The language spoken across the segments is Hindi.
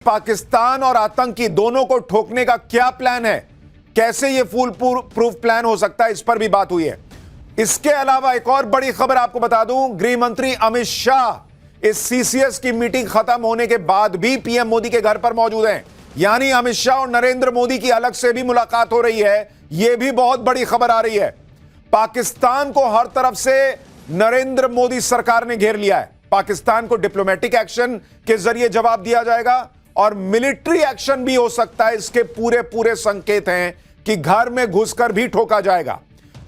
पाकिस्तान और आतंकी दोनों को ठोकने का क्या प्लान है, कैसे यह फुल प्रूफ प्लान हो सकता है, इस पर भी बात हुई है। इसके अलावा एक और बड़ी खबर आपको बता दूं, गृह मंत्री अमित शाह इस सीसीएस की मीटिंग खत्म होने के बाद भी पीएम मोदी के घर पर मौजूद हैं। यानी अमित शाह और नरेंद्र मोदी की अलग से भी मुलाकात हो रही है। यह भी बहुत बड़ी खबर आ रही है। पाकिस्तान को हर तरफ से नरेंद्र मोदी सरकार ने घेर लिया है। पाकिस्तान को डिप्लोमेटिक एक्शन के जरिए जवाब दिया जाएगा और मिलिट्री एक्शन भी हो सकता है। इसके पूरे पूरे संकेत हैं कि घर में घुसकर भी ठोका जाएगा।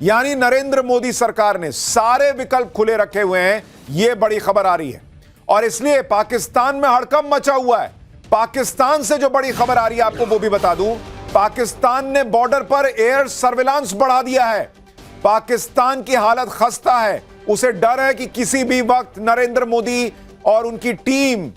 यानी नरेंद्र मोदी सरकार ने सारे विकल्प खुले रखे हुए हैं। यह बड़ी खबर आ रही है और इसलिए पाकिस्तान में हड़कंप मचा हुआ है। पाकिस्तान से जो बड़ी खबर आ रही है आपको वो भी बता दूं, पाकिस्तान ने बॉर्डर पर एयर सर्विलांस बढ़ा दिया है। पाकिस्तान की हालत खस्ता है। उसे डर है कि किसी भी वक्त नरेंद्र मोदी और उनकी टीम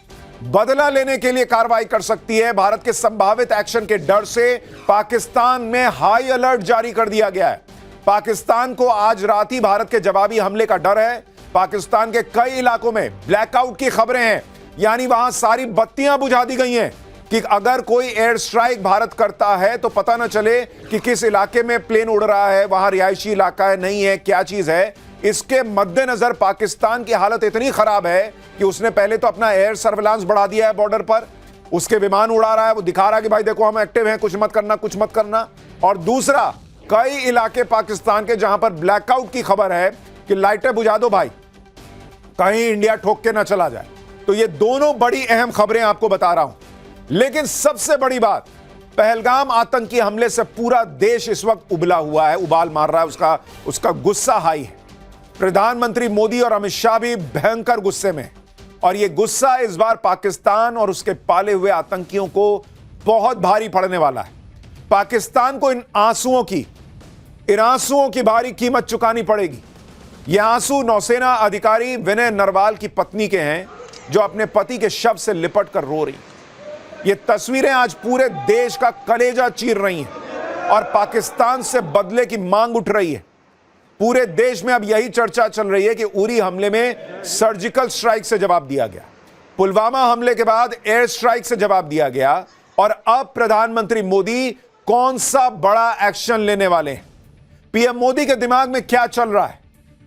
बदला लेने के लिए कार्रवाई कर सकती है। भारत के संभावित एक्शन के डर से पाकिस्तान में हाई अलर्ट जारी कर दिया गया है। पाकिस्तान को आज रात ही भारत के जवाबी हमले का डर है। पाकिस्तान के कई इलाकों में ब्लैकआउट की खबरें हैं, यानी वहां सारी बत्तियां बुझा दी गई हैं कि अगर कोई एयर स्ट्राइक भारत करता है तो पता न चले कि किस इलाके में प्लेन उड़ रहा है, वहां रिहायशी इलाका है नहीं है, क्या चीज है। इसके मद्देनजर पाकिस्तान की हालत इतनी खराब है कि उसने पहले तो अपना एयर सर्विलांस बढ़ा दिया है बॉर्डर पर। उसके विमान उड़ा रहा है, वो दिखा रहा है कि भाई देखो हम एक्टिव हैं, कुछ मत करना, कुछ मत करना। और दूसरा, कई इलाके पाकिस्तान के जहां पर ब्लैकआउट की खबर है कि लाइटें बुझा दो भाई, कहीं इंडिया ठोक के ना चला जाए। तो ये दोनों बड़ी अहम खबरें आपको बता रहा हूं। लेकिन सबसे बड़ी बात, पहलगाम आतंकी हमले से पूरा देश इस वक्त उबला हुआ है, उबाल मार रहा है, उसका गुस्सा हाई है। प्रधानमंत्री मोदी और अमित शाह भी भयंकर गुस्से में, और यह गुस्सा इस बार पाकिस्तान और उसके पाले हुए आतंकियों को बहुत भारी पड़ने वाला है। पाकिस्तान को इन आंसुओं की भारी कीमत चुकानी पड़ेगी। ये आंसू नौसेना अधिकारी विनय नरवाल की पत्नी के हैं, जो अपने पति के शव से लिपट कर रो रही। ये तस्वीरें आज पूरे देश का कलेजा चीर रही हैं और पाकिस्तान से बदले की मांग उठ रही है। पूरे देश में अब यही चर्चा चल रही है कि उरी हमले में सर्जिकल स्ट्राइक से जवाब दिया गया, पुलवामा हमले के बाद एयर स्ट्राइक से जवाब दिया गया, और अब प्रधानमंत्री मोदी कौन सा बड़ा एक्शन लेने वाले हैं। पीएम मोदी के दिमाग में क्या चल रहा है?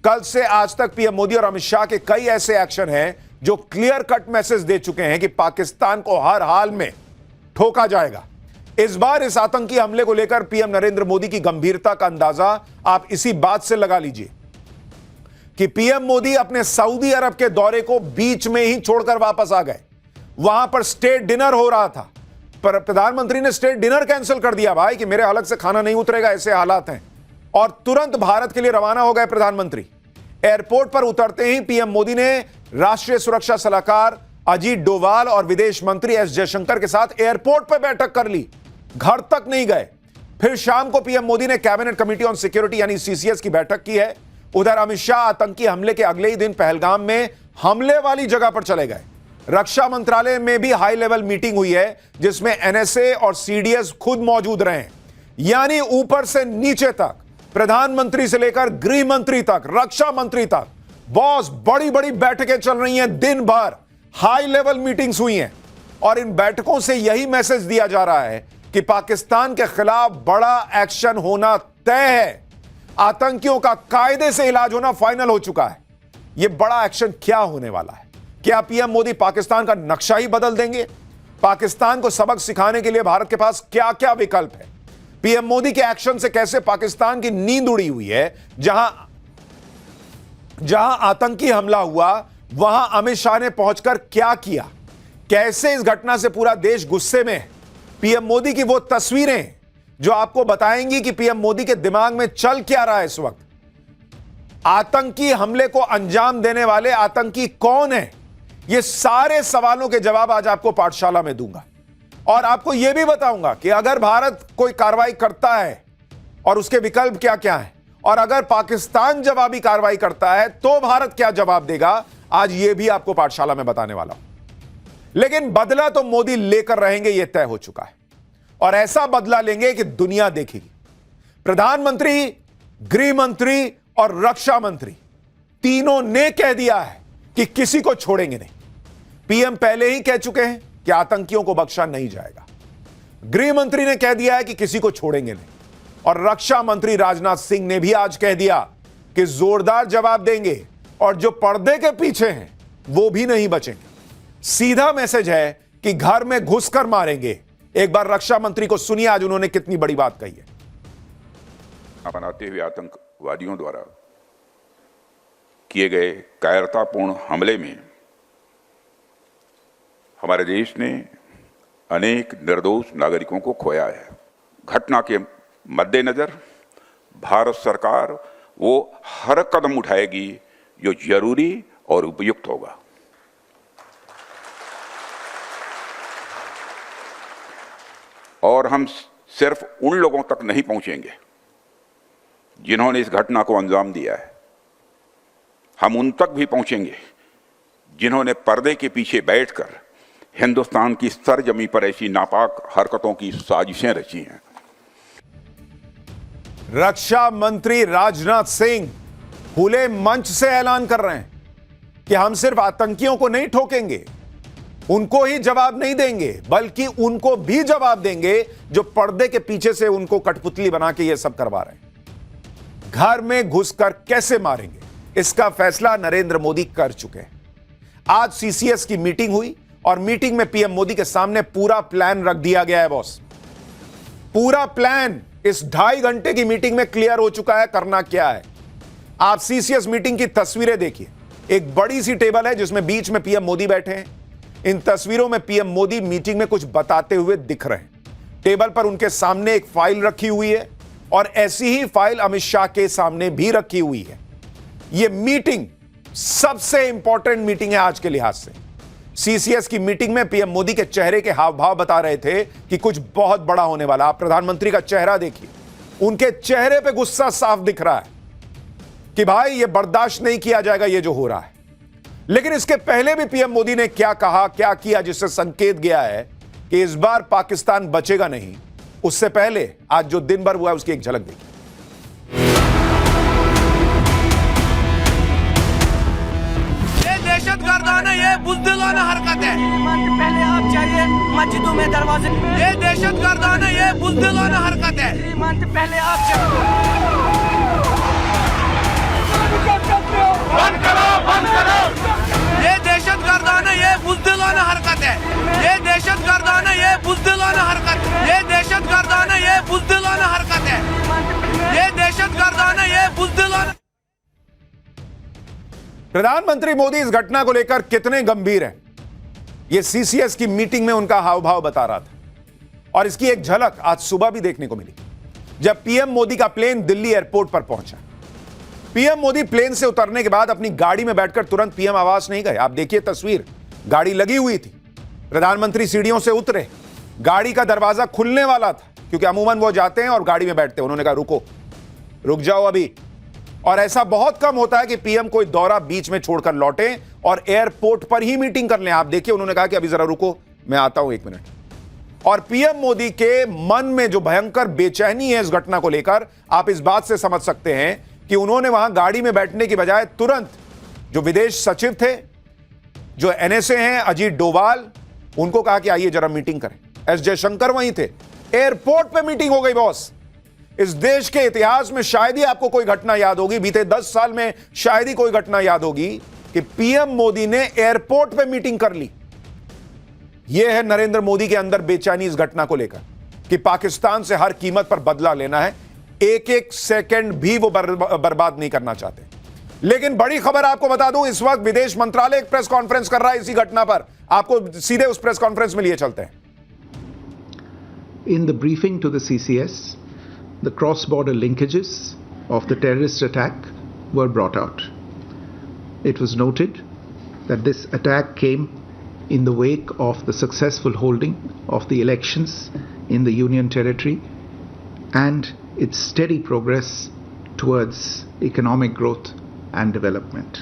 कल से आज तक पीएम मोदी और अमित शाह के कई ऐसे एक्शन हैं जो क्लियर कट मैसेज दे चुके हैं कि पाकिस्तान को हर हाल में ठोका जाएगा। इस बार इस आतंकी हमले को लेकर पीएम नरेंद्र मोदी की गंभीरता का अंदाजा आप इसी बात से लगा लीजिए कि पीएम मोदी अपने सऊदी अरब के दौरे को बीच में ही छोड़कर वापस आ गए। वहां पर स्टेट डिनर हो रहा था, पर प्रधानमंत्री ने स्टेट डिनर कैंसिल कर दिया भाई कि मेरे हलक से खाना नहीं उतरेगा, ऐसे हालात हैं, और तुरंत भारत के लिए रवाना हो गए प्रधानमंत्री। एयरपोर्ट पर उतरते ही पीएम मोदी ने राष्ट्रीय सुरक्षा सलाहकार अजीत डोभाल और विदेश मंत्री एस जयशंकर के साथ एयरपोर्ट पर बैठक कर ली, घर तक नहीं गए। फिर शाम को पीएम मोदी ने कैबिनेट कमेटी ऑन सिक्योरिटी यानी सीसीएस की बैठक की है। उधर अमित शाह आतंकी हमले के अगले ही दिन पहलगाम में हमले वाली जगह पर चले गए। रक्षा मंत्रालय में भी हाई लेवल मीटिंग हुई है, जिसमें एनएसए और सीडीएस खुद मौजूद रहे। यानी ऊपर से नीचे तक, प्रधानमंत्री से लेकर गृह मंत्री तक, रक्षा मंत्री तक, बॉस बड़ी बड़ी बैठकें चल रही हैं। दिन भर हाई लेवल मीटिंग्स हुई हैं और इन बैठकों से यही मैसेज दिया जा रहा है कि पाकिस्तान के खिलाफ बड़ा एक्शन होना तय है। आतंकियों का कायदे से इलाज होना फाइनल हो चुका है। यह बड़ा एक्शन क्या होने वाला है? क्या पीएम मोदी पाकिस्तान का नक्शा ही बदल देंगे? पाकिस्तान को सबक सिखाने के लिए भारत के पास क्या क्या विकल्प है? पीएम मोदी के एक्शन से कैसे पाकिस्तान की नींद उड़ी हुई है? जहां आतंकी हमला हुआ वहां अमित शाह ने पहुंचकर क्या किया? कैसे इस घटना से पूरा देश गुस्से में है? पीएम मोदी की वो तस्वीरें जो आपको बताएंगी कि पीएम मोदी के दिमाग में चल क्या रहा है इस वक्त। आतंकी हमले को अंजाम देने वाले आतंकी कौन है? ये सारे सवालों के जवाब आज आपको पाठशाला में दूंगा, और आपको यह भी बताऊंगा कि अगर भारत कोई कार्रवाई करता है और उसके विकल्प क्या क्या हैं, और अगर पाकिस्तान जवाबी कार्रवाई करता है तो भारत क्या जवाब देगा। आज यह भी आपको पाठशाला में बताने वाला हूं। लेकिन बदला तो मोदी लेकर रहेंगे, यह तय हो चुका है, और ऐसा बदला लेंगे कि दुनिया देखेगी। प्रधानमंत्री, गृह मंत्री और रक्षा मंत्री तीनों ने कह दिया है कि किसी को छोड़ेंगे नहीं। पीएम पहले ही कह चुके हैं कि आतंकियों को बख्शा नहीं जाएगा। गृह मंत्री ने कह दिया है कि किसी को छोड़ेंगे नहीं, और रक्षा मंत्री राजनाथ सिंह ने भी आज कह दिया कि जोरदार जवाब देंगे और जो पर्दे के पीछे हैं वो भी नहीं बचेंगे। सीधा मैसेज है कि घर में घुसकर मारेंगे। एक बार रक्षा मंत्री को सुनिए, आज उन्होंने कितनी बड़ी बात कही है। बनाते हुए आतंकवादियों द्वारा किए गए कायरतापूर्ण हमले में हमारे देश ने अनेक निर्दोष नागरिकों को खोया है। घटना के मद्देनजर भारत सरकार वो हर कदम उठाएगी जो जरूरी और उपयुक्त होगा। और हम सिर्फ उन लोगों तक नहीं पहुंचेंगे जिन्होंने इस घटना को अंजाम दिया है, हम उन तक भी पहुंचेंगे जिन्होंने पर्दे के पीछे बैठकर हिंदुस्तान की सरजमी पर ऐसी नापाक हरकतों की साजिशें रची हैं। रक्षा मंत्री राजनाथ सिंह खुले मंच से ऐलान कर रहे हैं कि हम सिर्फ आतंकियों को नहीं ठोकेंगे, उनको ही जवाब नहीं देंगे, बल्कि उनको भी जवाब देंगे जो पर्दे के पीछे से उनको कठपुतली बना के ये सब करवा रहे हैं। घर में घुसकर कैसे मारेंगे, इसका फैसला नरेंद्र मोदी कर चुके हैं। आज सीसीएस की मीटिंग हुई और मीटिंग में पीएम मोदी के सामने पूरा प्लान रख दिया गया है। बॉस, पूरा प्लान इस 2.5 घंटे की मीटिंग में क्लियर हो चुका है। करना क्या है, आप सीसीएस मीटिंग की तस्वीरें देखिए। एक बड़ी सी टेबल है जिसमें बीच में पीएम मोदी बैठे हैं। इन तस्वीरों में पीएम मोदी मीटिंग में कुछ बताते हुए दिख रहे हैं। टेबल पर उनके सामने एक फाइल रखी हुई है और ऐसी ही फाइल अमित शाह के सामने भी रखी हुई है। यह मीटिंग सबसे इंपॉर्टेंट मीटिंग है आज के लिहाज से। सीसीएस की मीटिंग में पीएम मोदी के चेहरे के हाव भाव बता रहे थे कि कुछ बहुत बड़ा होने वाला। आप प्रधानमंत्री का चेहरा देखिए, उनके चेहरे पे गुस्सा साफ दिख रहा है कि भाई ये बर्दाश्त नहीं किया जाएगा ये जो हो रहा है। लेकिन इसके पहले भी पीएम मोदी ने क्या कहा, क्या किया, जिससे संकेत गया है कि इस बार पाकिस्तान बचेगा नहीं। उससे पहले आज जो दिन भर हुआ है उसकी एक झलक देखिए। दहशतगर्दाना ये बुज़दिलाना हरकत है। पहले आप चाहिए मस्जिदों में दरवाजे, ये दहशतगर्दाना ये बुज़दिलाना हरकत है। पहले आप बंद करो, बंद करो। ये दहशतगर्दाना ये बुज़दिलाना हरकत है। ये दहशतगर्दाना ये बुज़दिलाना हरकत, ये दहशतगर्दाना ये बुज़दिलाना हरकत है। ये दहशतगर्दाना ये बुज़दिलाना। प्रधानमंत्री मोदी इस घटना को लेकर कितने गंभीर हैं, यह सीसीएस की मीटिंग में उनका हाव भाव बता रहा था। और इसकी एक झलक आज सुबह भी देखने को मिली जब पीएम मोदी का प्लेन दिल्ली एयरपोर्ट पर पहुंचा। पीएम मोदी प्लेन से उतरने के बाद अपनी गाड़ी में बैठकर तुरंत पीएम आवास नहीं गए। आप देखिए तस्वीर, गाड़ी लगी हुई थी। प्रधानमंत्री सीढ़ियों से उतरे, गाड़ी का दरवाजा खुलने वाला था क्योंकि अमूमन वो जाते हैं और गाड़ी में बैठते हैं। उन्होंने कहा रुको, रुक जाओ अभी। और ऐसा बहुत कम होता है कि पीएम कोई दौरा बीच में छोड़कर लौटे और एयरपोर्ट पर ही मीटिंग कर लें। आप देखिए, उन्होंने कहा कि अभी जरा रुको, मैं आता हूं 1 मिनट। और पीएम मोदी के मन में जो भयंकर बेचैनी है इस घटना को लेकर, आप इस बात से समझ सकते हैं कि उन्होंने वहां गाड़ी में बैठने की बजाय तुरंत जो विदेश सचिव थे, जो एनएसए हैं अजीत डोभाल, उनको कहा कि आइए जरा मीटिंग करें। एस जयशंकर वहीं थे। एयरपोर्ट पे मीटिंग हो गई। बॉस, इस देश के इतिहास में शायद ही आपको कोई घटना याद होगी, बीते 10 साल में शायद ही कोई घटना याद होगी कि पीएम मोदी ने एयरपोर्ट पे मीटिंग कर ली। यह है नरेंद्र मोदी के अंदर बेचैनी इस घटना को लेकर कि पाकिस्तान से हर कीमत पर बदला लेना है। एक एक सेकंड भी वो बर्बाद नहीं करना चाहते। लेकिन बड़ी खबर आपको बता दूं, इस वक्त विदेश मंत्रालय एक प्रेस कॉन्फ्रेंस कर रहा है इसी घटना पर। आपको सीधे उस प्रेस कॉन्फ्रेंस में लिए चलते हैं। In the briefing to the CCS, the cross-border linkages of the terrorist attack were brought out. It was noted that this attack came in the wake of the successful holding of the elections in the Union Territory and its steady progress towards economic growth and development.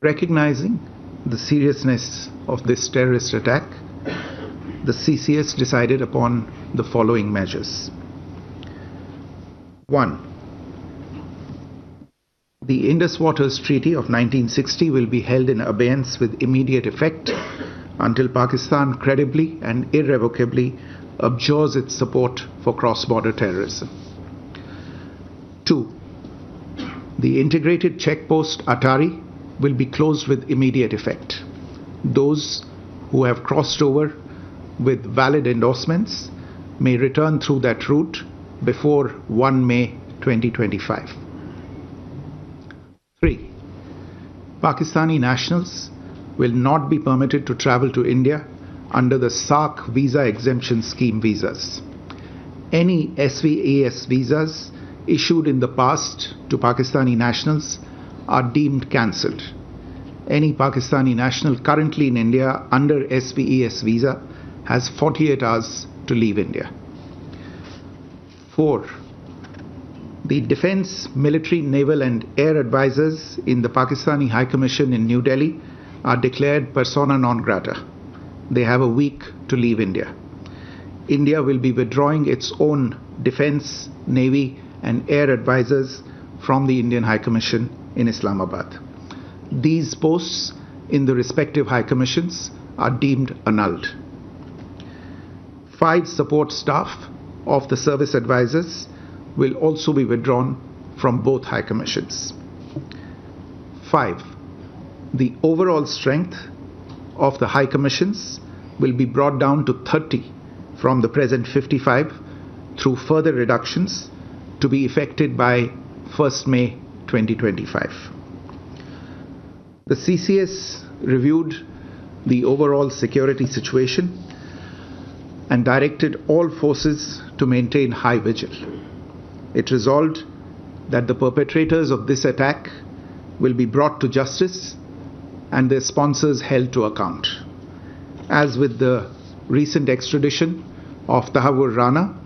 Recognizing the seriousness of this terrorist attack, the CCS decided upon the following measures. 1. The Indus Waters Treaty of 1960 will be held in abeyance with immediate effect until Pakistan credibly and irrevocably abjures its support for cross-border terrorism. 2. The integrated checkpost Atari will be closed with immediate effect. Those who have crossed over with valid endorsements may return through that route before 1 May 2025. 3. Pakistani nationals will not be permitted to travel to India under the SAARC visa exemption scheme visas. Any SVAS visas issued in the past to Pakistani nationals are deemed cancelled. Any Pakistani national currently in India under SVAS visa has 48 hours to leave India. 4. The Defence, Military, Naval and Air advisors in the Pakistani High Commission in New Delhi are declared persona non grata. They have a week to leave India. India will be withdrawing its own Defence, Navy and Air advisors from the Indian High Commission in Islamabad. These posts in the respective High Commissions are deemed annulled. 5 support staff of the service advisors will also be withdrawn from both High Commissions. 5. The overall strength of the High Commissions will be brought down to 30 from the present 55 through further reductions to be effected by 1st May 2025. The CCS reviewed the overall security situation and directed all forces to maintain high vigil. It resolved that the perpetrators of this attack will be brought to justice and their sponsors held to account. As with the recent extradition of Tahawwur Rana,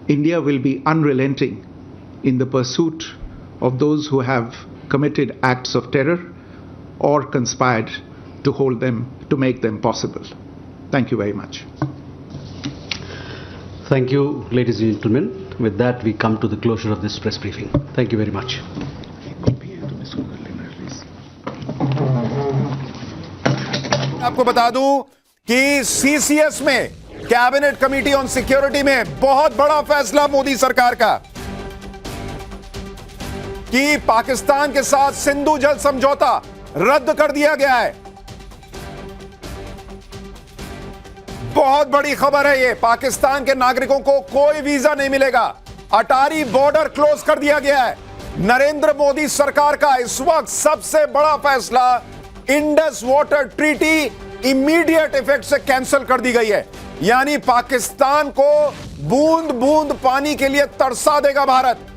India will be unrelenting in the pursuit of those who have committed acts of terror or conspired to make them possible. Thank you very much. Thank you, ladies and gentlemen. With that, we come to the closure of this press briefing. Thank you very much. आपको बता दूं कि सीसीएस में कैबिनेट कमेटी ऑन सिक्योरिटी में बहुत बड़ा फैसला मोदी सरकार का कि पाकिस्तान के साथ सिंधु जल समझौता रद्द कर दिया गया है। बहुत बड़ी खबर है ये। पाकिस्तान के नागरिकों को कोई वीजा नहीं मिलेगा। अटारी बॉर्डर क्लोज कर दिया गया है। नरेंद्र मोदी सरकार का इस वक्त सबसे बड़ा फैसला, Indus water treaty immediate effect से कैंसिल कर दी गई है। यानी पाकिस्तान को बूंद बूंद पानी के लिए तरसा देगा भारत।